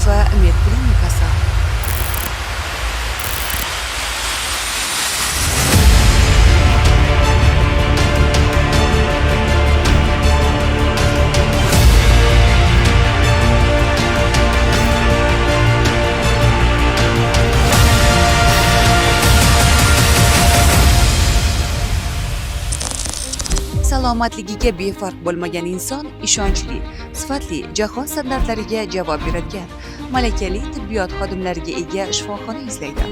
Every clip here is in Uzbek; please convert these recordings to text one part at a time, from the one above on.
Hanifa med klinikasi. Salomatligiga befarq bo'lmagan inson ishonchli, sifatli, jahon standartlariga javob beradigan, malakali tibbiyot xodimlariga ega shifoxona izlaydi.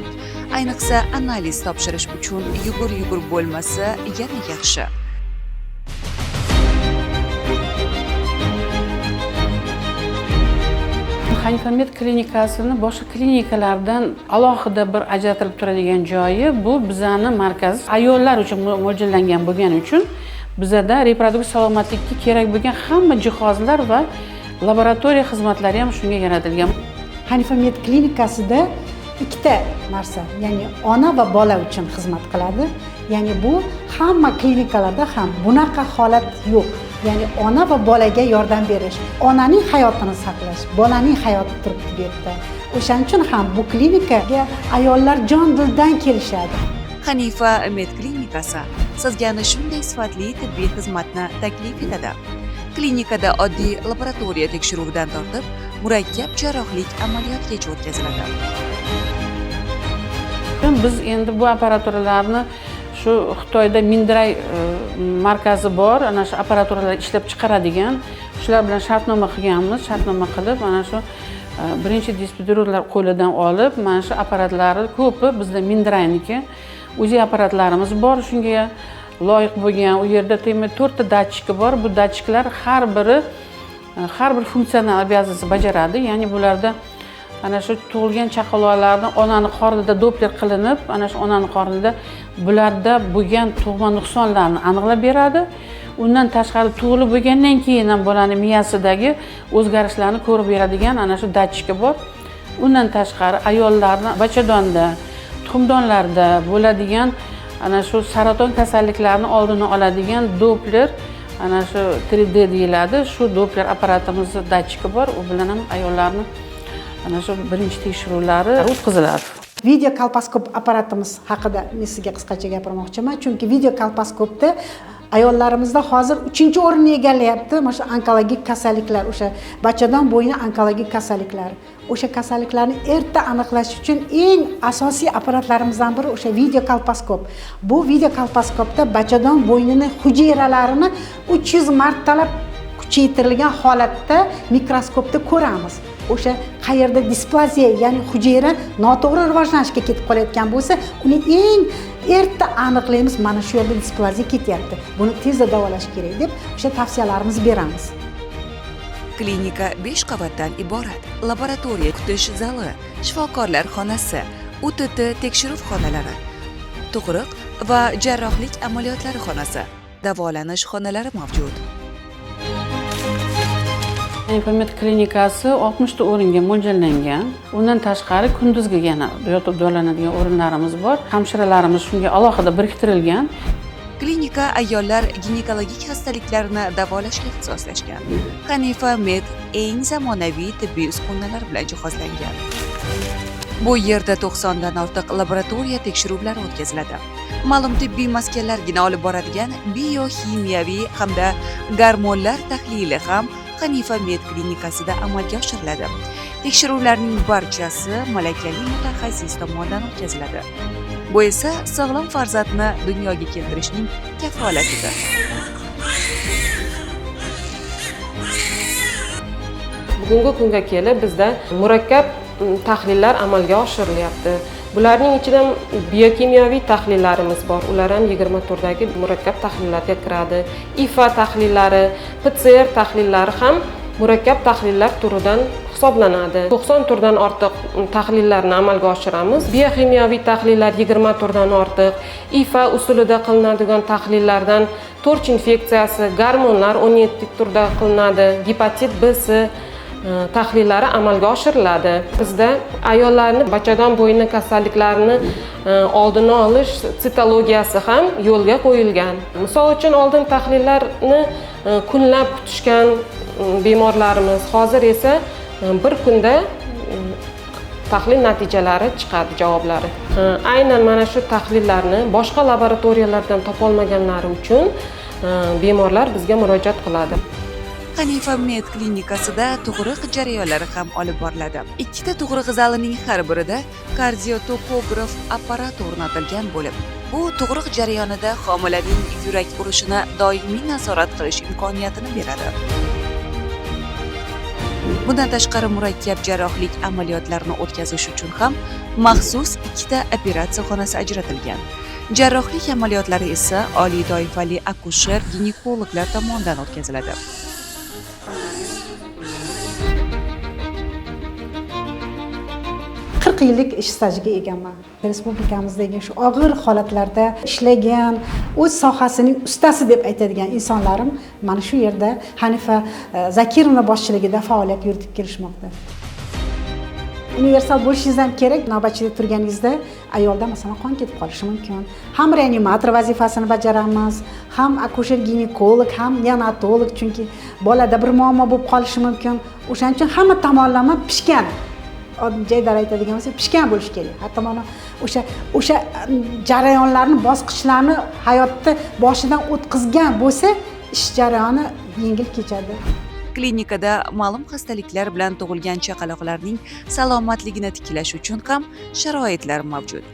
Ayniqsa, analiz topshirish uchun yugur bo'lmasa, yana yaxshi. Hanifa med klinikasini boshqa klinikalardan alohida bir ajratilib turadigan joyi bu bizani markaz ayollar uchun mo'ljallangan bo'lgani uchun bizada reproduktiv salomatlikka kerak bo'lgan hamma jihozlar va laboratoriya xizmatlari ham shunga yaratilgan. Hanifa med klinikasida ikkita narsa, ya'ni ona va bola uchun xizmat qiladi. Ya'ni bu hamma klinikalarda ham bunaqa holat yo'q. Ya'ni ona va bolaga yordam berish, onaning hayotini saqlash, bolaning hayoti turibdi bu yerda. O'shaning uchun ham bu klinikaga ayollar jon dildan kelishadi. Hanifa med klinikasi sizga ana shunday sifatli tibbiy xizmatni taklif etadi. Klinikada oddiy laboratoriya tekshiruvidan tortib, murakkab jarrohlik amaliyotgacha o'tkaziladi. Biz endi bu apparaturalarni shu Xitoyda Mindiray markazi bor, ana shu apparaturalar ishlab chiqaradigan, shular bilan shartnoma qilganmiz. Shartnoma qilib, ana shu birinchi distributorlar qo'lidan olib, mana shu apparatlarni ko'pi bizda Mindirayniki. O'zi apparatlarimiz bor, shunga loyiq bo'lgan. U yerda 4 ta datchiki bor. Bu datchiklar har bir funksional обязанность bajaradi. Ya'ni bularda ana shu tug'ilgan chaqaloqlarni onani qornida doppler qilinib, ana shu onani qornida bularda bo'lgan tug'ma nuqsonlarni aniqlab beradi. Undan tashqari tug'ilib bo'lgandan keyin ham bolaning miyasidagi o'zgarishlarni ko'rib beradigan ana shu datchiki bor. Undan tashqari ayollarni bachadonda, tuxumdonlarda bo'ladigan ana shu saraton kasalliklarini oldini oladigan doppler, ana shu 3D deyiladi. Shu doppler apparatimizni datchiki bor. U bilan ham ayollarni ana shu birinchi tekshiruvlari o'tkaziladi. Video kolposkop apparatimiz haqida men sizga qisqacha gapirmoqchiman, chunki video kolposkopda ayollarimizda hozir 3-o'rinni egallayapti. Mana shu onkologik kasalliklar, o'sha bachadon bo'yni onkologik kasalliklari. O'sha kasalliklarni erta aniqlash uchun eng asosiy apparatlarimizdan biri o'sha video kolposkop. Bu video kolposkopda bachadon bo'ynining hujayralarini 300 martalab kuchaytirilgan holatda mikroskopda ko'ramiz. O'sha qayerda displaziya, ya'ni hujayra noto'g'ri rivojlanishga ketib qolayotgan bo'lsa, uni eng erta aniqlaymiz, mana shu yerda displaziya ketyapti. Buni tezda davolash kerak deb o'sha tavsiyalarimizni beramiz. Klinika 5 qavatdan iborat. Laboratoriya kutish zali, shifokorlar xonasi, UTT tekshiruv xonalari, tug'ruq va jarrohlik amaliyotlari xonasi, davolanish xonalari mavjud. Hanifa med klinikasi 60 ta o'ringa mo'ljallangan. Undan tashqari kunduzgi yana yotib davolanadigan o'rinlarimiz bor. Hamshiralarimiz shunga alohida biriktirilgan. Klinika ayollar ginekologik xastaliklarni davolashga ixtisoslashgan. Hanifa med eng zamonaviy tibbiy uskunalar bilan jihozlangan. Bu yerda 90 dan ortiq laboratoriya tekshiruvlari o'tkaziladi. Ma'lum tibbiy maskanlarga olib boradigan biokimiyaviy hamda gormonlar tahlili ham Hanifa med klinikasida amalga oshiriladi. Tekshiruvlarning barchasi malakali mutaxassis tomonidan o'tkaziladi. Bu esa sog'lom farzandni dunyoga keltirishning kafolatidir. Bugungi kunga kelib bizda murakkab tahlillar amalga oshirilyapti. Bularning ichida biokimyoviy tahlillarimiz bor. Ular ham 24 dagi murakkab tahlillarga kiradi. IFA tahlillari, PCR tahlillari ham murakkab tahlillar turidan hisoblanadi. 90 turdan ortiq tahlillarni amalga oshiramiz. Biokimyoviy tahlillar 20 turdan ortiq, IFA usulida qilinadigan tahlillardan torch infeksiyasi, gormonlar 17 turda qilinadi, gepatit B, C tahlillari amalga oshiriladi. Bizda ayollarning bachadon bo'yni kasalliklarini oldini olish sitologiyasi ham yo'lga qo'yilgan. Misol uchun oldin tahlillarni kunlab kutishgan bemorlarimiz hozir esa bir kunda tahlil natijalari chiqadi, javoblari. Aynan mana shu tahlillarni boshqa laboratoriyalardan topolmaganlari uchun bemorlar bizga murojaat qiladi. Hanifa Med klinikasida tug'ruq jarayonlari ham olib boriladi. Ikkita tug'ruq zalining har birida kardiotokograf apparati o'rnatilgan bo'lib, bu tug'ruq jarayonida homilaning yurak urishini doimiy nazorat qilish imkoniyatini beradi. Bundan tashqari murakkab jarrohlik amaliyotlarini o'tkazish uchun ham maxsus ikkita operatsiya xonasi ajratilgan. Jarrohlik amaliyotlari esa oliy toifali akusher-ginekologlar tomonidan o'tkaziladi. Yillik ish stajiga egaman. Respublikamizdagi shu og'ir holatlarda ishlagan, o'z sohasining ustasi deb aytadigan insonlarim mana shu yerda Hanifa Zakirovna boshchiligida faoliyat yuritib kelishmoqda. Universal bo'lishingiz ham kerak. Navbatchida turganingizda ayolda masalan qon ketib qolishi mumkin. Ham reanimator vazifasini bajaramiz, ham akusher-ginekolog, ham neonatolog, chunki bolada bir muammo bo'lib qolishi mumkin. O'shaning uchun hamma tomonlama pishgan. Jaydar aytadigan bo'lsa, pishgan bo'lish kerak. Hatto mana o'sha jarayonlarni, bosqichlarni hayotda boshidan o'tkazgan bo'lsa, ish jarayoni yengil kechadi. Klinikada ma'lum xastaliklar bilan tug'ilgan chaqaloqlarning salomatligini tiklash uchun ham sharoitlar mavjud.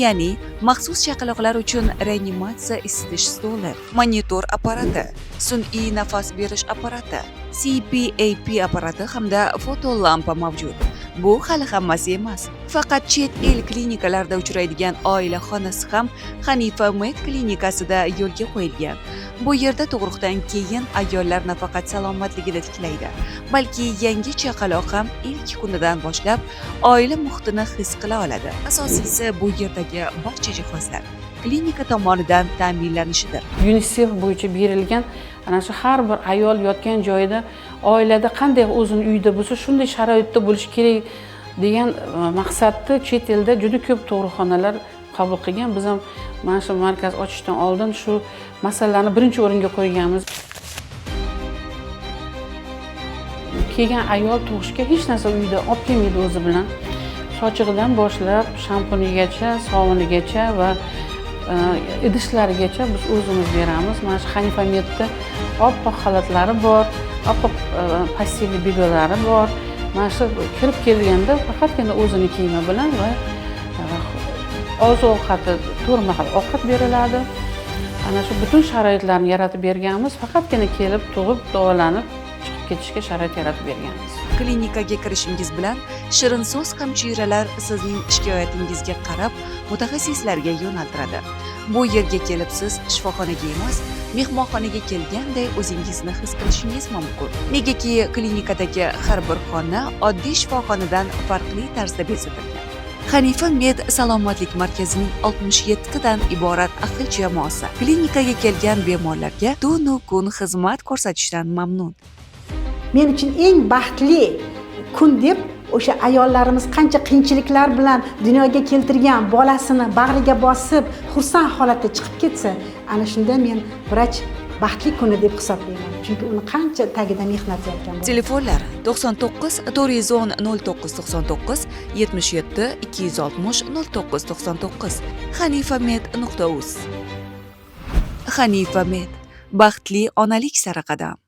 Ya'ni maxsus chaqaloqlar uchun reanimatsiya isitish stoli, monitor apparati, sun'iy nafas berish apparati, CPAP apparati hamda fotolampa mavjud. Bu hali hammasi emas. Faqat chet el klinikalarda uchraydigan oila xonasi ham Hanifa Med klinikasida yo'lga qo'yilgan. Bu yerda tug'ruqdan keyin ayollar nafaqat salomatligini tiklaydi, balki yangi chaqaloq ham ilk kunidan boshlab oila muhitini his qila oladi. Asosiysi bu yerdagi barcha jihozlar klinika tomonidan ta'minlanishidir. UNICEF bo'yicha berilgan ana shu har bir ayol yotgan joyida oilada qanday o'zini uyda bo'lsa shunday sharoitda bo'lish kerak degan maqsadni chet elda juda ko'p tug'ruqxonalar qabul qilgan. Biz ham mana shu markaz ochishdan oldin shu masalalarni birinchi o'ringa qo'yganmiz. Kelgan ayol tug'ishga hech narsa uyda olib kelmaydi o'zi bilan. Sochig'idan boshlab shampunigacha, sovunigacha va idishlarigacha biz o'zimiz beramiz. Mana shu Hanifa Medda oppoq xalatlari bor, oppoq passiv bidolari bor. Mana shu kirib kelganda faqatgina o'zini kiyimi bilan va oziq-ovqati, to'rt mahal ovqat beriladi. Ana shu butun sharoitlarni yaratib berganmiz. Faqatgina kelib tug'ib, davolanib chiqib ketishga sharoit yaratib berganmiz. Klinikaga kirishingiz bilan shirin so'z hamshiralar sizning shikoyatingizga qarab mutaxassislarga yo'naltiradi. Bu yerga kelib siz shifoxonaga emas, mehmonxonaga kelganday o'zingizni his qilishingiz mumkin. Negaki klinikadagi har bir xona oddiy shifoxonadan farqli tarzda bezatilgan. Hanifa Med salomatlik markazining 67 dan iborat ahil jamoasi klinikaga kelgan bemorlarga tunu kun xizmat ko'rsatishdan mamnun. Men uchun eng baxtli kun deb o'sha ayollarimiz qancha qiyinchiliklar bilan dunyoga keltirgan bolasini bag'riga bosib, xursand holatda chiqib ketsa, ana shunda men vrach baxtli kuni deb hisoblayman. Chunki uni qancha tagida mehnat yotgan bo'ladi. Telefonlar 99 410 0999 77 260 0999 hanifamed.uz. Hanifa Med baxtli onalik sari qadam.